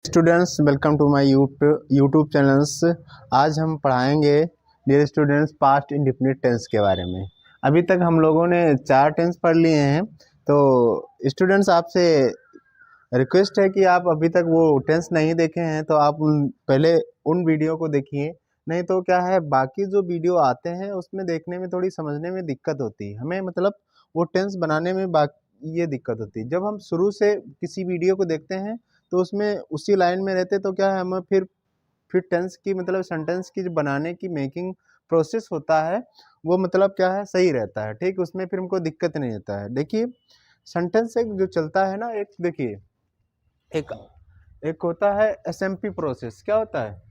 Students, welcome to my YouTube channels. आज हम पढ़ाएंगे dear students past indefinite tense के बारे में। अभी तक हम लोगों ने 4 टेंस पढ़ लिए हैं। तो स्टूडेंट्स, आपसे रिक्वेस्ट है कि आप अभी तक वो टेंस नहीं देखे हैं तो आप पहले उन वीडियो को देखिए। नहीं तो क्या है, बाकी जो वीडियो आते हैं उसमें देखने में थोड़ी समझने में दिक्कत होती है हमें, मतलब वो टेंस बनाने में ये दिक्कत होती है। जब हम शुरू से किसी वीडियो को देखते हैं तो उसमें उसी लाइन में रहते तो क्या है, हमें फिर टेंस की मतलब सेंटेंस की जो बनाने की मेकिंग प्रोसेस होता है वो मतलब क्या है, सही रहता है। ठीक, उसमें फिर हमको दिक्कत नहीं होता है। देखिए, सेंटेंस एक जो चलता है ना, एक देखिए, एक एक होता है एसएमपी प्रोसेस। क्या होता है?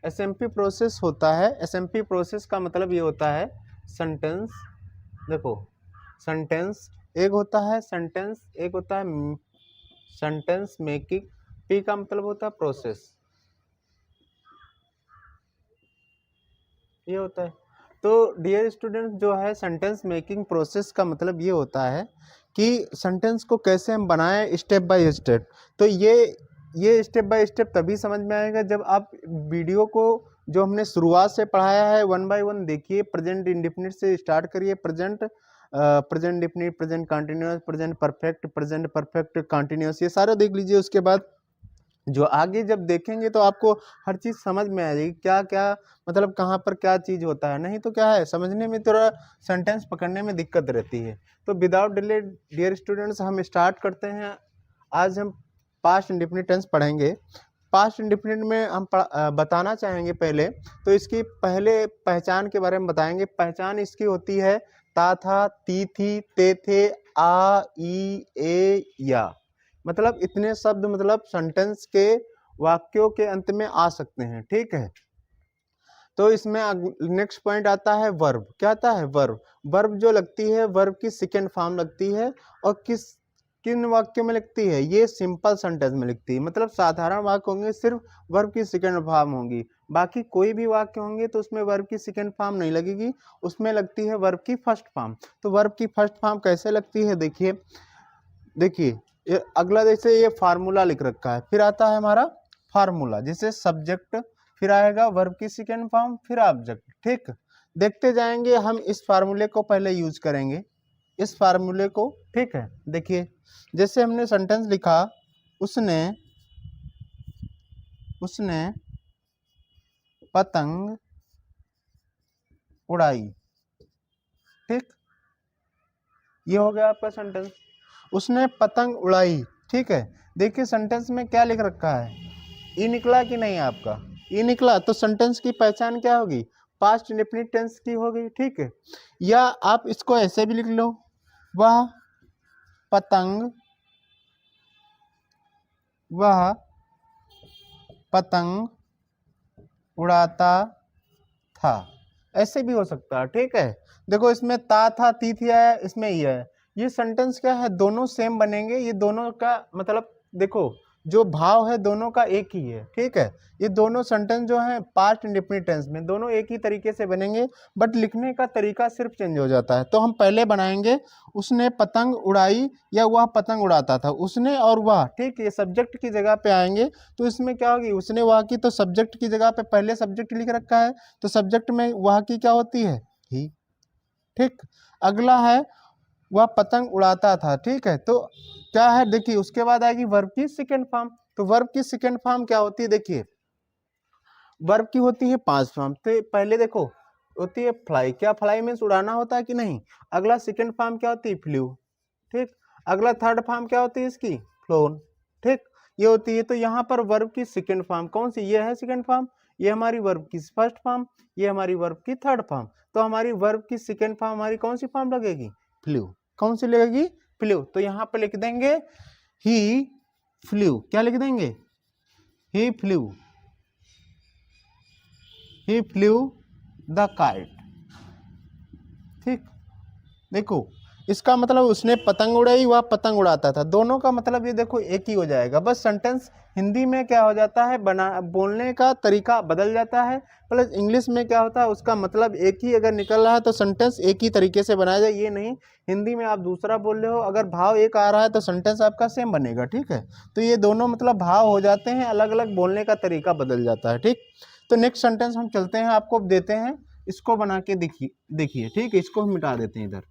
एसएमपी प्रोसेस होता है। एसएमपी प्रोसेस का मतलब ये होता है सेंटेंस। देखो, सेंटेंस एक होता है सेंटेंस, एक होता है सेंटेंस मेकिंग। पी का मतलब होता है प्रोसेस, ये होता है। तो डियर स्टूडेंट, जो है सेंटेंस मेकिंग प्रोसेस का मतलब ये होता है कि सेंटेंस को कैसे हम बनाएं स्टेप बाय स्टेप। तो ये स्टेप बाय स्टेप तभी समझ में आएगा जब आप वीडियो को जो हमने शुरुआत से पढ़ाया है वन बाय वन देखिए। प्रेजेंट इंडेफिनिट से स्टार्ट करिए। Present definite, present continuous, present perfect continuous, ये सारा देख लीजिए। उसके बाद जो आगे जब देखेंगे तो आपको हर चीज़ समझ में आ जाएगी, क्या क्या मतलब कहाँ पर क्या चीज़ होता है। नहीं तो क्या है, समझने में थोड़ा सेंटेंस पकड़ने में दिक्कत रहती है। तो विदाउट डिले डियर स्टूडेंट्स, हम स्टार्ट करते हैं। आज हम पास्ट इंडेफिनिट टेंस पढ़ेंगे। पास्ट इंडेफिनिट में हम बताना चाहेंगे पहले, तो इसकी पहले पहचान के बारे में बताएंगे। पहचान इसकी होती है ता था, ती थी, ते थे, आ, ई, ए, या। मतलब इतने शब्द मतलब सेंटेंस के वाक्यों के अंत में आ सकते हैं। ठीक है, तो इसमें नेक्स्ट पॉइंट आता है वर्ब। क्या आता है? वर्ब। वर्ब जो लगती है, वर्ब की सेकेंड फॉर्म लगती है। और किन वाक्यों में लगती है? ये सिंपल सेंटेंस में लगती है। मतलब साधारण वाक्य होंगे सिर्फ वर्ब की सेकेंड फॉर्म होंगी। बाकी कोई भी वाक्य होंगे तो उसमें वर्ब की सेकेंड फॉर्म नहीं लगेगी, उसमें लगती है वर्ब की फर्स्ट फॉर्म। तो वर्ब की फर्स्ट फॉर्म कैसे लगती है, देखिए देखिए, अगला जैसे ये फार्मूला लिख रखा है, फिर आता है हमारा फार्मूला, जैसे सब्जेक्ट, फिर आएगा वर्ब की सेकेंड फॉर्म, फिर ऑब्जेक्ट। ठीक, देखते जाएंगे हम। इस फार्मूले को पहले यूज करेंगे, इस फार्मूले को। ठीक है, देखिए, जैसे हमने सेंटेंस लिखा, उसने उसने पतंग उड़ाई। ठीक, ये हो गया आपका सेंटेंस, उसने पतंग उड़ाई। ठीक है, देखिए सेंटेंस में क्या लिख रखा है, ई निकला कि नहीं आपका? ई निकला, तो सेंटेंस की पहचान क्या होगी? पास्ट इंडेफिनिट टेंस की होगी। ठीक है, या आप इसको ऐसे भी लिख लो, वह पतंग वह पतंग उड़ाता था, ऐसे भी हो सकता है। ठीक है, देखो इसमें ता था, ती थी आया, इसमें ये है। ये सेंटेंस क्या है, दोनों सेम बनेंगे। ये दोनों का मतलब देखो, जो भाव है दोनों का एक ही है। ठीक है, ये दोनों सेंटेंस जो है पास्ट इंडेफिनिट टेंस में दोनों एक ही तरीके से बनेंगे, बट लिखने का तरीका सिर्फ चेंज हो जाता है। तो हम पहले बनाएंगे उसने पतंग उड़ाई, या वह पतंग उड़ाता था। उसने और वह, ठीक, ये सब्जेक्ट की जगह पे आएंगे। तो इसमें क्या होगी, उसने वह की, तो सब्जेक्ट की जगह पे पहले सब्जेक्ट लिख रखा है, तो सब्जेक्ट में वह की क्या होती है? ही। ठीक, अगला है वह पतंग उड़ाता था। ठीक है, तो क्या है, देखिए उसके बाद आएगी वर्ब की सेकेंड फॉर्म। तो वर्ब की सेकेंड फॉर्म क्या होती है? देखिए, वर्ब की होती है 5 फॉर्म। तो पहले देखो, होती है फ्लाई। क्या फ्लाई मीन्स उड़ाना होता है कि नहीं? अगला सेकेंड फॉर्म क्या होती है? फ्लू। ठीक, अगला थर्ड फॉर्म क्या होती है इसकी? फ्लोन। ठीक, ये होती है। तो यहाँ पर वर्ब की सेकेंड फॉर्म कौन सी? ये है सेकेंड फॉर्म। ये हमारी वर्ब की फर्स्ट फॉर्म, ये हमारी वर्ब की थर्ड फॉर्म। तो हमारी वर्ब की सेकेंड फॉर्म हमारी कौन सी फॉर्म लगेगी? फ्लू। कौन सी लगेगी? फ्लू। तो यहाँ पर लिख देंगे ही फ्लू। क्या लिख देंगे? He flew, he flew the kite. ठीक, देखो इसका मतलब उसने पतंग उड़ाई, वह पतंग उड़ाता था। दोनों का मतलब ये देखो एक ही हो जाएगा, बस सेंटेंस हिंदी में क्या हो जाता है, बोलने का तरीका बदल जाता है, प्लस इंग्लिश में क्या होता है, उसका मतलब एक ही अगर निकल रहा है तो सेंटेंस एक ही तरीके से बनाया जाए। ये नहीं हिंदी में आप दूसरा बोल रहे हो, अगर भाव एक आ रहा है तो सेंटेंस आपका सेम बनेगा। ठीक है, तो ये दोनों मतलब भाव हो जाते हैं, अलग अलग बोलने का तरीका बदल जाता है। ठीक, तो नेक्स्ट सेंटेंस हम चलते हैं, आपको देते हैं, इसको बना के देखिए देखिए। ठीक है, इसको हम मिटा देते हैं इधर।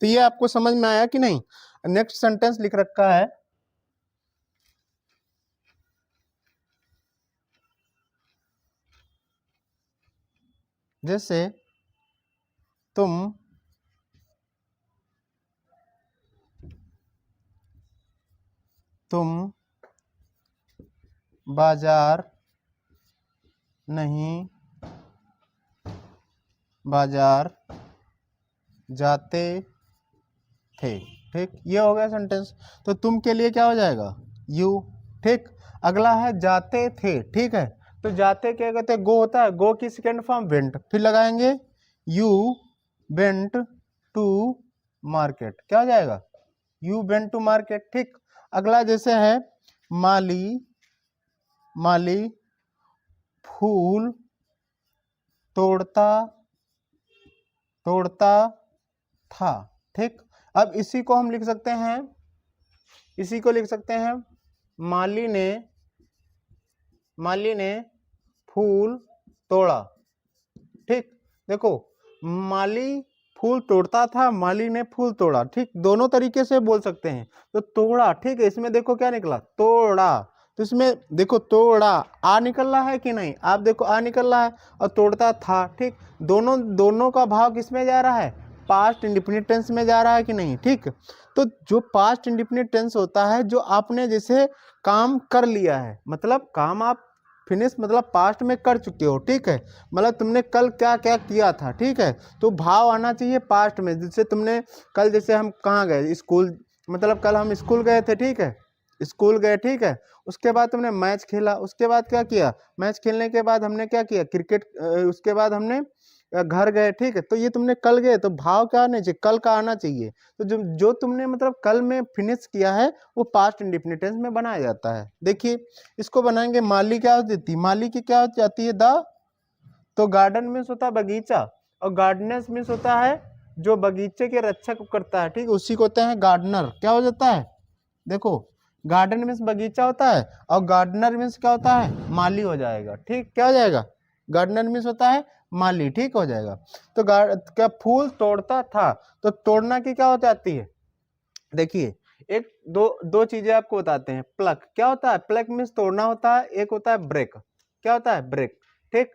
तो ये आपको समझ में आया कि नहीं? नेक्स्ट सेंटेंस लिख रखा है, जैसे तुम बाजार नहीं बाजार जाते थे। ठीक, ये हो गया सेंटेंस। तो तुम के लिए क्या हो जाएगा, यू। ठीक, अगला है जाते थे। ठीक है, तो जाते क्या कहते हैं, गो होता है, गो की सेकेंड फॉर्म वेंट, फिर लगाएंगे यू वेंट टू मार्केट, क्या हो जाएगा, यू वेंट टू मार्केट। ठीक, अगला जैसे है माली फूल तोड़ता था। ठीक, अब इसी को हम लिख सकते हैं, इसी को लिख सकते हैं, माली ने फूल तोड़ा। ठीक, देखो माली फूल तोड़ता था, माली ने फूल तोड़ा। ठीक, दोनों तरीके से बोल सकते हैं। तो तोड़ा, ठीक है, इसमें देखो क्या निकला, तोड़ा। तो इसमें देखो तोड़ा आ निकल रहा है कि नहीं, आप देखो आ निकल रहा है, और तोड़ता था। ठीक, दोनों का भाव किस में जा रहा है, पास्ट इंडिफिनिट टेंस में जा रहा है कि नहीं। ठीक, तो जो पास्ट इंडिफिनिट टेंस होता है, जो आपने जैसे काम कर लिया है, मतलब काम आप फिनिश मतलब पास्ट में कर चुके हो। ठीक है, मतलब तुमने कल क्या क्या किया था। ठीक है, तो भाव आना चाहिए पास्ट में, जिससे तुमने कल, जैसे हम कहाँ गए, स्कूल, मतलब कल हम स्कूल गए थे। ठीक है, स्कूल गए। ठीक है, उसके बाद तुमने मैच खेला, उसके बाद क्या किया, मैच खेलने के बाद हमने क्या किया, क्रिकेट, उसके बाद हमने घर गए। ठीक है, तो ये तुमने कल गए, तो भाव क्या आना चाहिए, कल का आना चाहिए। तो जो तुमने मतलब कल में फिनिश किया है, वो पास्ट इंडिफिनिट टेंस में बनाया जाता है। देखिए इसको बनाएंगे, माली क्या होती थी, माली की क्या हो जाती है, द। तो गार्डन मीन्स होता है बगीचा, और गार्डनर्स मीन्स होता है जो बगीचे के रक्षक करता है। ठीक, उसी को होते हैं गार्डनर। क्या हो जाता है, देखो गार्डन मीन्स बगीचा होता है, और गार्डनर मीन्स क्या होता है, माली हो जाएगा। ठीक, क्या हो जाएगा, गार्डनर मीन्स होता है माली। ठीक हो जाएगा। तो क्या फूल तोड़ता था, तो तोड़ना की क्या हो जाती है, देखिए एक दो चीजें आपको बताते हैं। प्लक क्या होता है, प्लक मीन्स तोड़ना होता है, एक होता है ब्रेक, क्या होता है, ब्रेक। ठीक,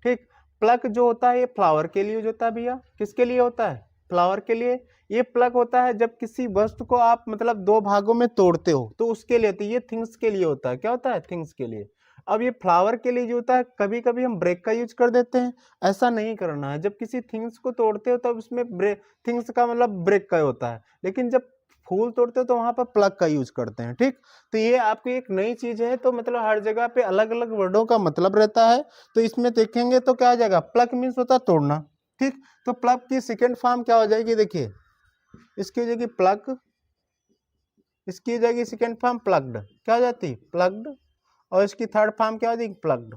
ठीक, प्लक जो होता है ये फ्लावर के लिए यूज होता है भैया, किसके लिए होता है, फ्लावर के लिए। ये प्लक होता है जब किसी वस्तु को आप मतलब दो भागों में तोड़ते हो, तो उसके लिए, तो ये थिंग्स के लिए होता है, क्या होता है, थिंग्स के लिए। अब ये फ्लावर के लिए जो होता है, कभी कभी हम ब्रेक का यूज कर देते हैं, ऐसा नहीं करना है। जब किसी थिंग्स को तोड़ते हो तब उसमें ब्रेक, थिंग्स का मतलब ब्रेक का होता है, लेकिन जब फूल तोड़ते हो तो वहां पर प्लग का यूज करते हैं। ठीक, तो ये आपकी एक नई चीज है, तो मतलब हर जगह पे अलग अलग वर्डों का मतलब रहता है। तो इसमें देखेंगे तो क्या आ जाएगा, प्लग मीन्स होता है तोड़ना। ठीक, तो प्लग की सेकेंड फॉर्म क्या हो जाएगी, देखिए इसकी हो जाएगी प्लग, इसकी हो जाएगी सेकेंड फॉर्म प्लग्ड, क्या हो जाती है, प्लग्ड। और इसकी थर्ड फॉर्म क्या हो जाएगी, प्लग्ड।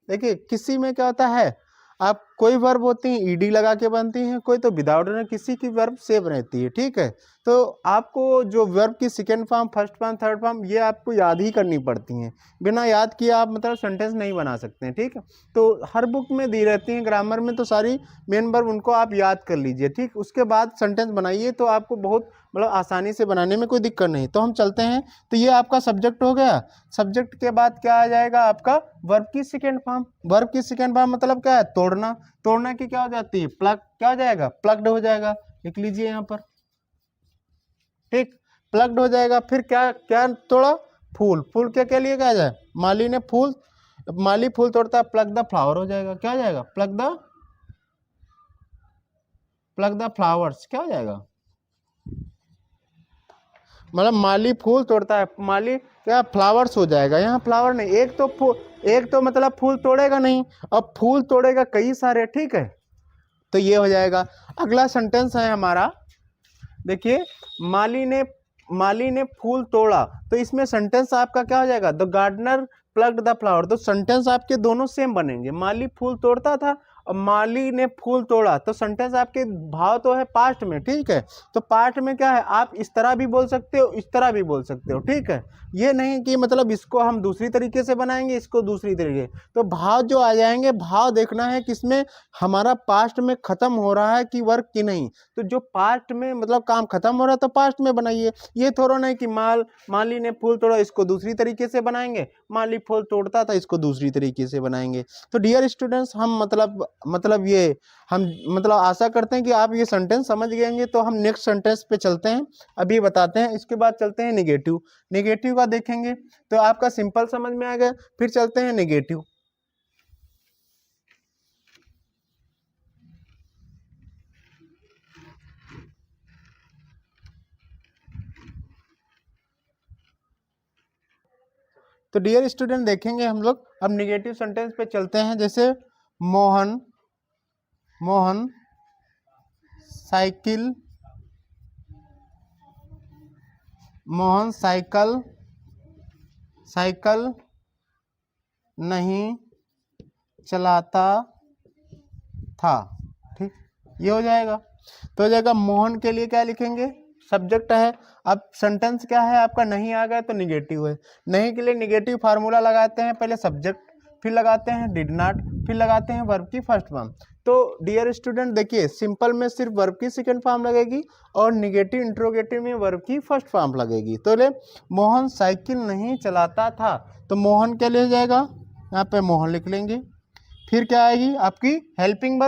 देखिए किसी में क्या होता है, आप कोई वर्ब होती है ईडी लगा के बनती हैं, कोई तो विदाउट, किसी की वर्ब सेव रहती है। ठीक है, तो आपको जो वर्ब की second form, first form, third form, ये आपको याद ही करनी पड़ती हैं। बिना याद किए आप मतलब सेंटेंस नहीं बना सकते हैं। ठीक है, तो हर बुक में दी रहती हैं, ग्रामर में तो सारी मेन वर्ब, उनको आप याद कर लीजिए। ठीक, उसके बाद सेंटेंस बनाइए, तो आपको बहुत मतलब आसानी से बनाने में कोई दिक्कत नहीं। तो हम चलते हैं, तो ये आपका सब्जेक्ट हो गया। सब्जेक्ट के बाद क्या आ जाएगा आपका, वर्ब की सेकेंड फॉर्म। वर्ब की सेकेंड फॉर्म मतलब क्या है, तोड़ना। तोड़ना की क्या हो जाती है, प्लग, क्या हो जाएगा, प्लग्ड हो जाएगा, लिख लीजिए यहाँ पर। ठीक, प्लग्ड हो जाएगा। फिर क्या क्या तोड़ा, फूल। फूल क्या क्या लिए, क्या जाए, माली ने फूल, माली फूल तोड़ता है, प्लग द फ्लावर हो जाएगा, क्या हो जाएगा, प्लग द फ्लावर्स, क्या हो जाएगा। मतलब माली फूल तोड़ता है, माली क्या फ्लावर्स हो जाएगा, यहाँ फ्लावर नहीं, एक तो मतलब फूल तोड़ेगा नहीं, अब फूल तोड़ेगा कई सारे, ठीक है, तो ये हो जाएगा। अगला सेंटेंस है हमारा, देखिए, माली ने फूल तोड़ा, तो इसमें सेंटेंस आपका क्या हो जाएगा, the gardener plugged the flower, तो सेंटेंस आपके दोनों सेम बनेंगे, माली फूल तोड़ता था और माली ने फूल तोड़ा, तो सेंटेंस आपके भाव तो है पास्ट में, ठीक है, तो पास्ट में क्या है, आप इस तरह भी बोल सकते हो, इस तरह भी बोल सकते हो, ठीक है, ये नहीं कि मतलब इसको हम दूसरी तरीके से बनाएंगे, इसको दूसरी तरीके, तो भाव जो आ जाएंगे, भाव देखना है किसमें हमारा पास्ट में खत्म हो रहा है कि वर्क की नहीं, तो जो पास्ट में मतलब काम खत्म हो रहा है तो पास्ट में बनाइए, ये थोड़ा नहीं कि माली ने फूल तोड़ा इसको दूसरी तरीके से बनाएंगे, माली फूल तोड़ता था इसको दूसरी तरीके से बनाएंगे। तो डियर स्टूडेंट्स, हम मतलब ये हम मतलब आशा करते हैं कि आप ये सेंटेंस समझ गएंगे, तो हम नेक्स्ट सेंटेंस पे चलते हैं, अभी बताते हैं, इसके बाद चलते हैं नेगेटिव। नेगेटिव का देखेंगे तो आपका सिंपल समझ में आ गया, फिर चलते हैं नेगेटिव। तो डियर स्टूडेंट देखेंगे हम लोग, अब निगेटिव सेंटेंस पे चलते हैं, जैसे मोहन साइकिल साइकिल नहीं चलाता था, ठीक, ये हो जाएगा। तो हो जाएगा मोहन के लिए क्या लिखेंगे, सब्जेक्ट है, अब सेंटेंस क्या है आपका, नहीं आ गया तो निगेटिव है, नहीं के लिए निगेटिव फार्मूला लगाते हैं, पहले सब्जेक्ट, फिर लगाते हैं डिड नॉट, फिर लगाते हैं वर्ब की फर्स्ट फॉर्म। तो डियर स्टूडेंट देखिए, सिंपल में सिर्फ वर्ब की सेकंड फॉर्म लगेगी और निगेटिव इंट्रोगेटिव में वर्ब की फर्स्ट फॉर्म लगेगी। तो ले मोहन साइकिल नहीं चलाता था, तो मोहन क्या ले जाएगा, यहाँ पे मोहन लिख लेंगे, फिर क्या आएगी आपकी हेल्पिंग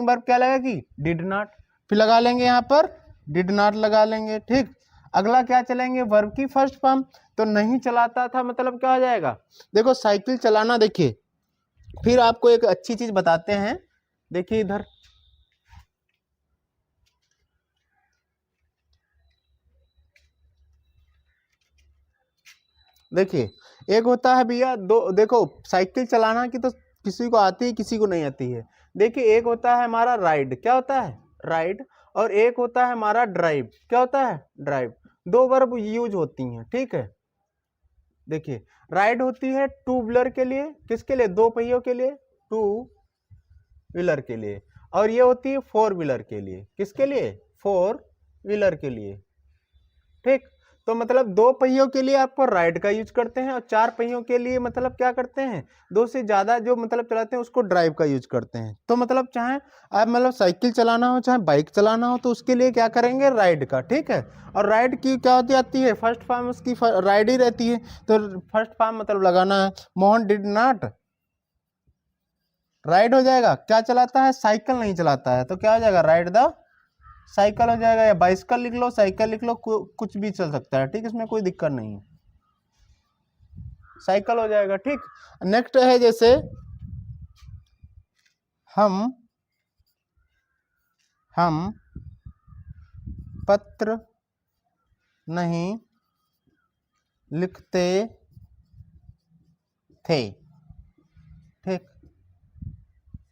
वर्ब क्या लगेगी, डिड नॉट, फिर लगा लेंगे यहाँ पर डिड नॉट लगा लेंगे, ठीक। अगला क्या चलेंगे, वर्ब की फर्स्ट फॉर्म, तो नहीं चलाता था मतलब क्या हो जाएगा, देखो साइकिल चलाना, देखिए फिर आपको एक अच्छी चीज बताते हैं, देखिए इधर, देखिए एक होता है भैया, दो देखो साइकिल चलाना की तो किसी को आती है किसी को नहीं आती है, देखिए एक होता है हमारा राइड, क्या होता है राइड, और एक होता है हमारा ड्राइव, क्या होता है ड्राइव, दो वर्ब यूज होती हैं, ठीक है। देखिए राइड होती है टू व्हीलर के लिए, किसके लिए, दो पहियों के लिए, टू व्हीलर के लिए, और ये होती है फोर व्हीलर के लिए, किसके लिए, फोर व्हीलर के लिए, ठीक। तो मतलब दो पहियों के लिए आपको राइड का यूज करते हैं, और चार पहियों के लिए मतलब क्या करते हैं, दो से ज्यादा जो मतलब चलाते हैं उसको ड्राइव का यूज करते हैं। तो मतलब चाहे आप मतलब साइकिल चलाना हो चाहे बाइक चलाना हो, तो उसके लिए क्या करेंगे, राइड का, ठीक है। और राइड की क्या होती आती है, फर्स्ट फॉर्म उसकी राइड ही रहती है, तो फर्स्ट फॉर्म मतलब लगाना है, मोहन डिड नॉट राइड हो जाएगा, क्या चलाता है, साइकिल नहीं चलाता है, तो क्या हो जाएगा, राइड द साइकिल हो जाएगा, या बाइसिकल लिख लो, साइकिल लिख लो, कुछ भी चल सकता है, ठीक, इसमें कोई दिक्कत नहीं है, साइकिल हो जाएगा, ठीक। नेक्स्ट है जैसे हम पत्र नहीं लिखते थे, ठीक।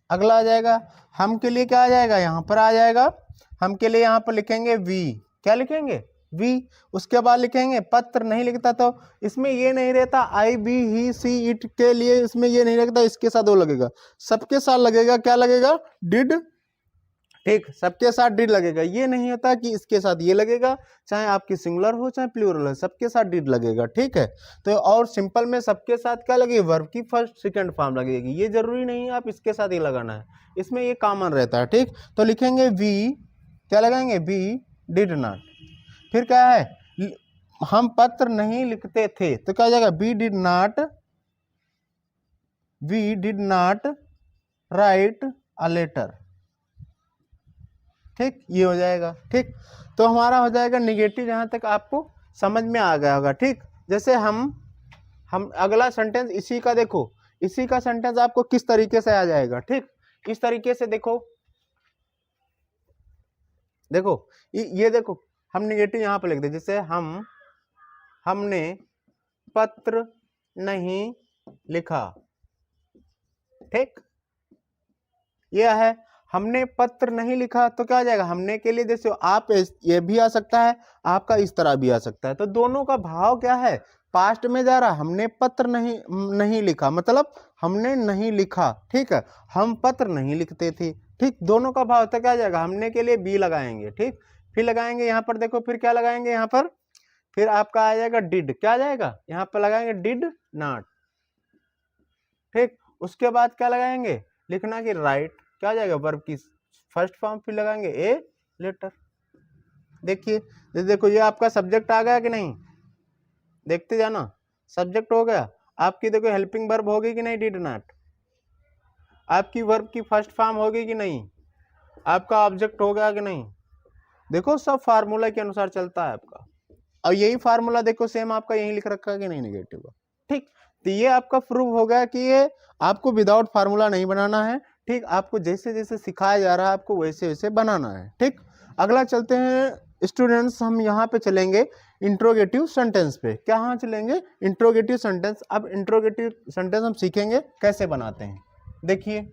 अगला आ जाएगा, हम के लिए क्या आ जाएगा, यहां पर आ जाएगा, हम के लिए यहां पर लिखेंगे वी, क्या लिखेंगे, वी। उसके बाद लिखेंगे पत्र नहीं लिखता, तो इसमें ये नहीं रहता आई बी ही सी इट के लिए, इसमें ये नहीं लगता, इसके साथ वो लगेगा, सबके साथ लगेगा, क्या लगेगा, डिड, ठीक, सबके साथ डिड लगेगा, ये नहीं होता कि इसके साथ ये लगेगा, चाहे आपकी सिंगुलर हो चाहे प्लूरल हो, सबके साथ डिड लगेगा, ठीक है। तो और सिंपल में सबके साथ क्या लगेगी, वर्ब की फर्स्ट सेकंड फॉर्म लगेगी, ये जरूरी नहीं है आप इसके साथ ही लगाना है, इसमें ये कॉमन रहता है, ठीक। तो लिखेंगे वी, क्या लगाएंगे, वी डिड नॉट, फिर क्या है, हम पत्र नहीं लिखते थे, तो क्या हो जाएगा, we did not write a letter, ठीक, ये हो जाएगा, ठीक। तो हमारा हो जाएगा निगेटिव, जहां तक आपको समझ में आ गया होगा, ठीक। जैसे हम अगला सेंटेंस इसी का देखो, इसी का सेंटेंस आपको किस तरीके से आ जाएगा, ठीक, इस तरीके से देखो, देखो ये देखो, हम निगेटिव यहां पर लिख दे, जैसे हम हमने पत्र नहीं लिखा। ठीक, यह है हमने पत्र नहीं लिखा, तो क्या आ जाएगा हमने के लिए, जैसे आप ये भी आ सकता है, आपका इस तरह भी आ सकता है, तो दोनों का भाव क्या है, पास्ट में जा रहा, हमने पत्र नहीं लिखा, मतलब हमने नहीं लिखा। ठीक है, हम पत्र नहीं लिखते थे। ठीक, दोनों का भाव तो क्या आ जाएगा, हमने के लिए बी लगाएंगे। ठीक, फिर लगाएंगे यहाँ पर, देखो फिर क्या लगाएंगे यहाँ पर, फिर आपका आ जाएगा डिड, क्या आ जाएगा यहाँ पर लगाएंगे डिड नॉट। ठीक, उसके बाद क्या लगाएंगे, लिखना कि राइट, क्या आ जाएगा वर्ब की फर्स्ट फॉर्म, फिर लगाएंगे ए लेटर। देखिए, देखो ये आपका सब्जेक्ट आ गया कि नहीं, देखते जाना, सब्जेक्ट हो गया आपकी, देखो हेल्पिंग वर्ब होगी कि नहीं, डिड नॉट, आपकी वर्ब की फर्स्ट फॉर्म होगी कि नहीं, आपका ऑब्जेक्ट हो गया कि नहीं, देखो सब फार्मूला के अनुसार चलता है आपका। और यही फार्मूला देखो सेम आपका यही लिख रखा है कि नहीं, नेगेटिव का। ठीक, तो ये आपका प्रूव हो गया कि ये आपको विदाउट फार्मूला नहीं बनाना है। ठीक, आपको जैसे जैसे सिखाया जा रहा है आपको वैसे वैसे बनाना है। ठीक, अगला चलते हैं स्टूडेंट्स, हम यहाँ पे चलेंगे इंट्रोगेटिव सेंटेंस पे। कहाँ चलेंगे, इंट्रोगेटिव सेंटेंस। अब इंट्रोगेटिव सेंटेंस हम सीखेंगे कैसे बनाते हैं, देखिए।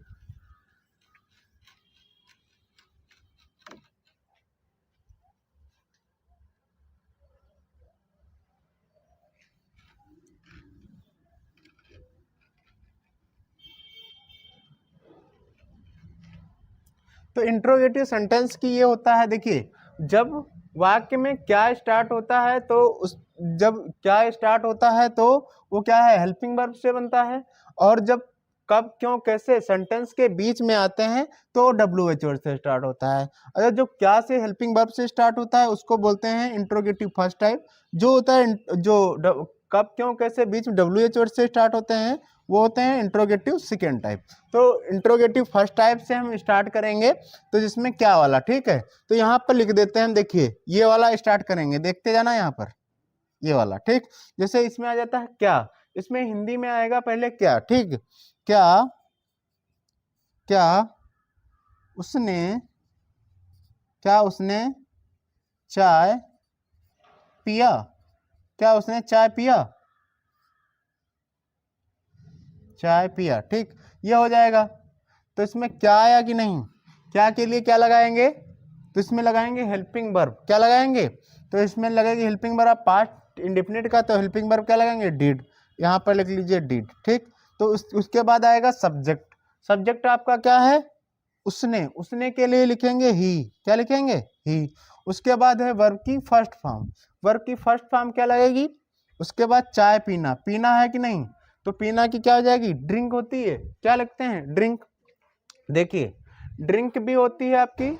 तो इंट्रोगेटिव सेंटेंस की ये होता है, देखिए जब वाक्य में क्या स्टार्ट होता है तो जब क्या स्टार्ट होता है तो वो क्या है, हेल्पिंग वर्ब से बनता है। और जब कब क्यों कैसे सेंटेंस के बीच में आते हैं तो WH वर्ड से स्टार्ट होता है। अगर जो क्या से हेल्पिंग वर्ब से स्टार्ट होता है उसको बोलते हैं इंट्रोगेटिव फर्स्ट टाइप। जो होता है जो कब क्यों कैसे बीच में WH वर्ड से स्टार्ट होते हैं वो होते हैं इंट्रोगेटिव सेकेंड टाइप। तो इंट्रोगेटिव फर्स्ट टाइप से हम स्टार्ट करेंगे, तो जिसमें क्या वाला, ठीक है, तो यहाँ पर लिख देते हैं, देखिए ये वाला स्टार्ट करेंगे, देखते जाना यहाँ पर ये वाला। ठीक, जैसे इसमें आ जाता है क्या, इसमें हिंदी में आएगा पहले क्या। ठीक, क्या क्या उसने चाय पिया, क्या उसने चाय पिया, चाय पिया। ठीक, ये हो जाएगा। तो इसमें क्या आया कि नहीं, क्या के लिए क्या लगाएंगे, तो इसमें लगाएंगे हेल्पिंग वर्ब। क्या लगाएंगे, तो इसमें लगेगी हेल्पिंग वर्ब, पास्ट इंडेफिनिट का, तो हेल्पिंग वर्ब क्या लगाएंगे, डिड, यहाँ पर लिख लीजिए डिड। ठीक, तो उसके बाद आएगा सब्जेक्ट। सब्जेक्ट आपका क्या है, उसने के लिए लिखेंगे ही, क्या लिखेंगे, ही। उसके बाद है वर्ब की फर्स्ट फॉर्म। वर्ब की फर्स्ट फॉर्म क्या लगेगी, उसके बाद चाय पीना, पीना है कि नहीं, तो पीना की क्या हो जाएगी, ड्रिंक होती है, क्या लिखते हैं, ड्रिंक। देखिए ड्रिंक भी होती है आपकी,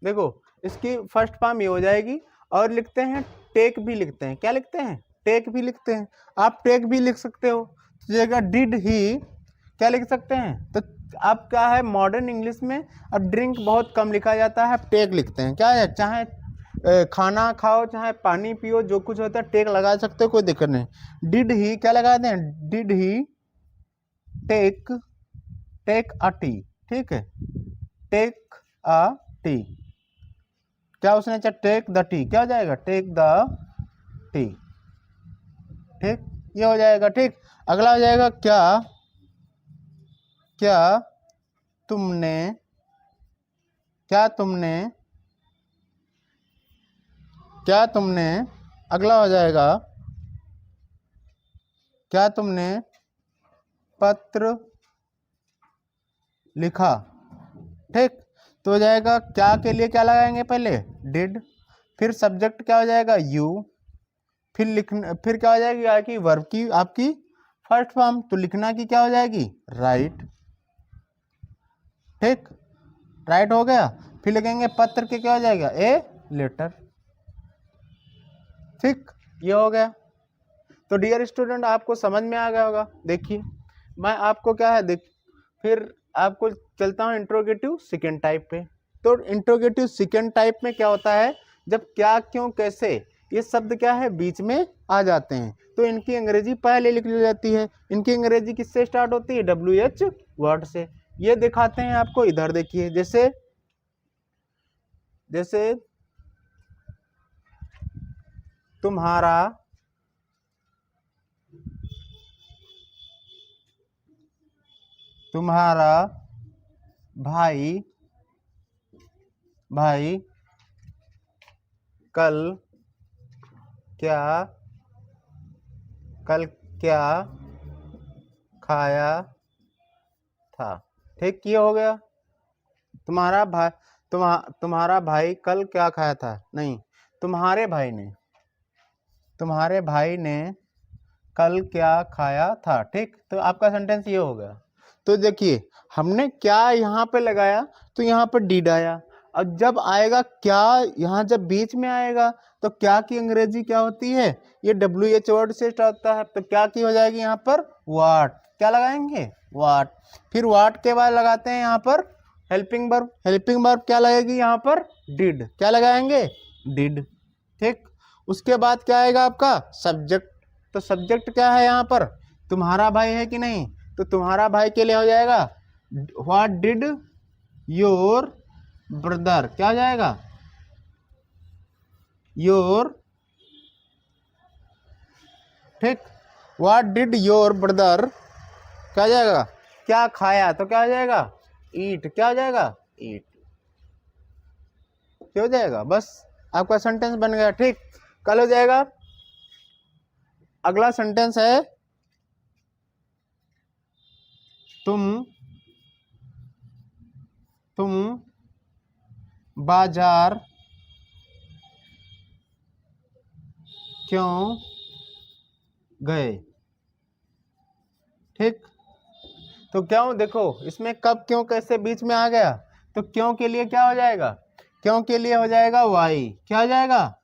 देखो इसकी फर्स्ट फॉर्म ये हो जाएगी। और लिखते हैं टेक भी लिखते हैं, क्या लिखते हैं, टेक भी लिखते हैं। आप टेक भी लिख सकते हो, तो जगह डिड ही क्या लिख सकते हैं, तो आप क्या है मॉडर्न इंग्लिश में अब ड्रिंक बहुत कम लिखा जाता है, टेक लिखते हैं। क्या है, चाहे खाना खाओ चाहे पानी पियो, जो कुछ होता है टेक लगा सकते हो, कोई दिक्कत नहीं। डिड ही क्या लगा दें, did he take a tea. ठीक है, टेक अ टी, क्या उसने चाहे टेक द टी, क्या हो जाएगा, टेक द टी। ठीक, ये हो जाएगा। ठीक, अगला हो जाएगा क्या तुमने अगला हो जाएगा क्या तुमने पत्र लिखा। ठीक, तो हो जाएगा क्या के लिए क्या लगाएंगे, पहले डिड, फिर सब्जेक्ट क्या हो जाएगा यू, फिर क्या हो जाएगी आपकी वर्ब की आपकी फर्स्ट फॉर्म, तो लिखना की क्या हो जाएगी, राइट। ठीक, राइट हो गया। फिर लिखेंगे पत्र के क्या हो जाएगा, ए लेटर। ठीक, ये हो गया। तो डियर स्टूडेंट आपको समझ में आ गया होगा। देखिए मैं आपको क्या है फिर आपको चलता हूँ इंट्रोगेटिव सेकेंड टाइप पे। तो इंट्रोगेटिव सेकेंड टाइप में क्या होता है, जब क्या क्यों कैसे ये शब्द क्या है बीच में आ जाते हैं, तो इनकी अंग्रेजी पहले लिख ली जाती है। इनकी अंग्रेजी किससे स्टार्ट होती है, WH वर्ड से। ये दिखाते हैं आपको, इधर देखिए, जैसे तुम्हारा तुम्हारा भाई कल क्या खाया था। ठीक, ये हो गया। तुम्हारा भाई कल क्या खाया था, नहीं, तुम्हारे भाई ने कल क्या खाया था। ठीक, तो आपका सेंटेंस ये हो गया। तो देखिए हमने क्या यहाँ पे लगाया, तो यहाँ पे डिड आया। अब जब आएगा क्या, यहाँ जब बीच में आएगा तो क्या की अंग्रेजी क्या होती है, ये WH वर्ड से स्टार्ट होता है। तो क्या की हो जाएगी यहाँ पर वाट, क्या लगाएंगे वाट। फिर वाट के बाद लगाते हैं यहाँ पर हेल्पिंग वर्ब क्या लगेगी यहाँ पर डिड, क्या लगाएंगे डिड। ठीक, उसके बाद क्या आएगा आपका सब्जेक्ट। तो सब्जेक्ट क्या है यहाँ पर, तुम्हारा भाई है कि नहीं, तो तुम्हारा भाई के लिए हो जाएगा व्हाट डिड योर ब्रदर, क्या हो जाएगा योर। ठीक, व्हाट डिड योर ब्रदर क्या हो जाएगा, क्या खाया, तो क्या हो जाएगा ईट, क्या हो जाएगा ईट, क्या हो जाएगा। बस आपका सेंटेंस बन गया। ठीक, कल हो जाएगा। अगला सेंटेंस है तुम बाजार क्यों गए। ठीक, तो क्यों, देखो इसमें कब क्यों कैसे बीच में आ गया, तो क्यों के लिए क्या हो जाएगा, क्यों के लिए हो जाएगा वाई, क्या हो जाएगा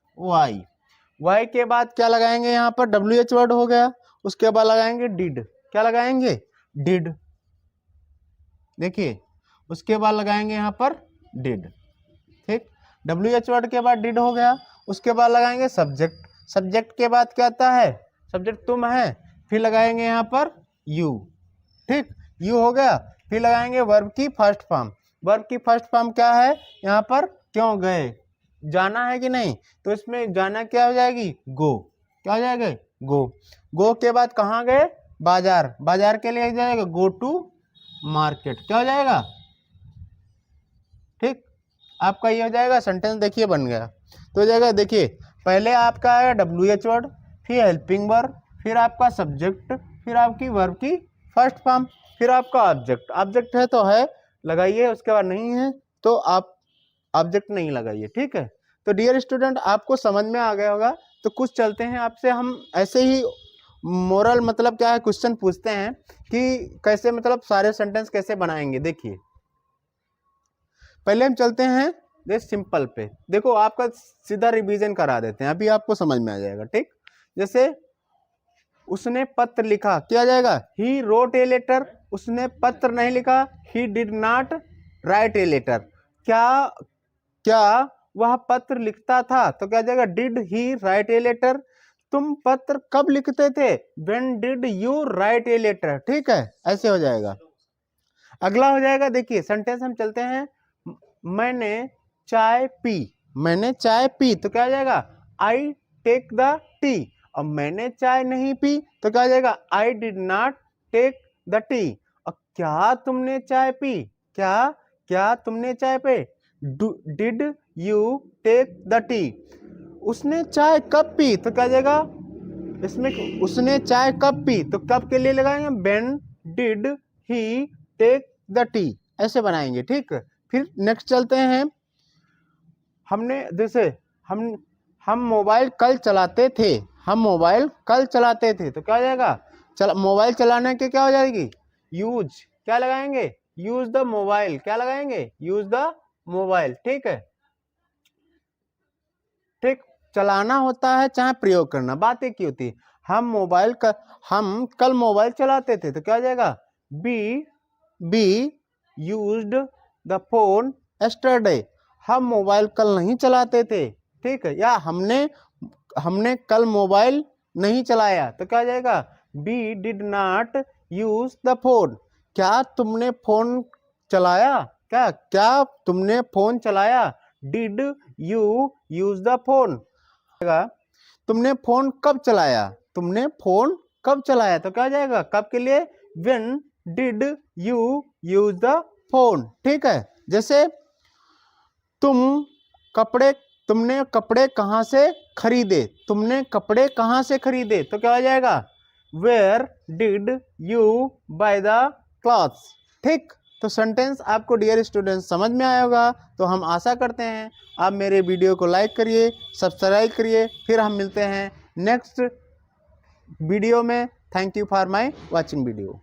वाई के बाद क्या लगाएंगे यहाँ पर WH वर्ड हो गया। उसके बाद लगाएंगे डिड, क्या लगाएंगे डिड। देखिए उसके बाद लगाएंगे यहाँ पर डिड। ठीक, WH वर्ड के बाद डिड हो गया। उसके बाद लगाएंगे सब्जेक्ट के बाद क्या आता है, सब्जेक्ट तुम है, फिर लगाएंगे यहाँ पर यू। ठीक, यू हो गया। फिर लगाएंगे वर्ब की फर्स्ट फॉर्म क्या है यहाँ पर, क्यों गए, जाना है कि नहीं, तो इसमें जाना क्या हो जाएगी गो, क्या हो जाएगा गो के बाद कहाँ गए बाजार के लिए जाएगा गो टू मार्केट, क्या हो जाएगा। ठीक, आपका ये हो जाएगा सेंटेंस। देखिए बन गया। तो हो जाएगा, देखिए पहले आपका आएगा WH वर्ड, फिर हेल्पिंग वर्ब, फिर आपका सब्जेक्ट, फिर आपकी वर्ब की फर्स्ट फॉर्म, फिर आपका ऑब्जेक्ट है तो है लगाइए, उसके बाद नहीं है तो आप ऑब्जेक्ट नहीं लगाइए। ठीक है, तो डियर स्टूडेंट आपको समझ में आ गया होगा। तो कुछ चलते हैं आपसे हम ऐसे ही मोरल मतलब क्या है क्वेश्चन पूछते हैं कि कैसे मतलब सारे सेंटेंस कैसे बनाएंगे। देखिए पहले हम चलते हैं देख सिंपल पे, देखो आपका सीधा रिवीजन करा देते हैं, अभी आपको समझ में आ जाएगा। ठीक, जैसे उसने पत्र लिखा, क्या आ जाएगा ही रोट ए लेटर। उसने पत्र नहीं लिखा, he did not write a letter. क्या वह पत्र लिखता था, तो क्या जाएगा did he write a letter. तुम पत्र कब लिखते थे, when did you write a letter. ठीक है, ऐसे हो जाएगा। अगला हो जाएगा, देखिए सेंटेंस हम चलते हैं, मैंने चाय पी, तो क्या हो जाएगा आई टेक द टी। और मैंने चाय नहीं पी तो क्या हो जाएगा I did not take the tea. और क्या तुमने चाय पी, क्या तुमने चाय पे, did you take the tea. उसने चाय कब पी, तो क्या जाएगा इसमें उसने चाय कब पी, तो कब के लिए लगाएंगे when did he take the tea, ऐसे बनाएंगे। ठीक, फिर नेक्स्ट चलते हैं, हमने जैसे हम मोबाइल कल चलाते थे, तो क्या हो जाएगा मोबाइल चलाने के क्या हो जाएगी यूज, क्या लगाएंगे यूज द मोबाइल, क्या लगाएंगे यूज द मोबाइल। ठीक है, ठीक, चलाना होता है चाहे प्रयोग करना, बात एक ही होती है। हम कल मोबाइल चलाते थे, तो क्या हो जाएगा be used the phone yesterday. हम मोबाइल कल नहीं चलाते थे। ठीक है, या हमने कल मोबाइल नहीं चलाया, तो क्या हो जाएगा we did not use the phone. क्या तुमने फोन चलाया, क्या तुमने फोन चलाया, did you use the phone. तुमने फोन कब चलाया, तो क्या हो जाएगा कब के लिए when did you use the phone. ठीक है, जैसे तुमने कपड़े कहाँ से खरीदे, तुमने कपड़े कहाँ से खरीदे, तो क्या हो जाएगा, where did you buy the clothes. ठीक, तो सेंटेंस आपको डियर स्टूडेंट्स समझ में आया होगा। तो हम आशा करते हैं आप मेरे वीडियो को लाइक करिए, सब्सक्राइब करिए। फिर हम मिलते हैं नेक्स्ट वीडियो में। Thank you for my watching video.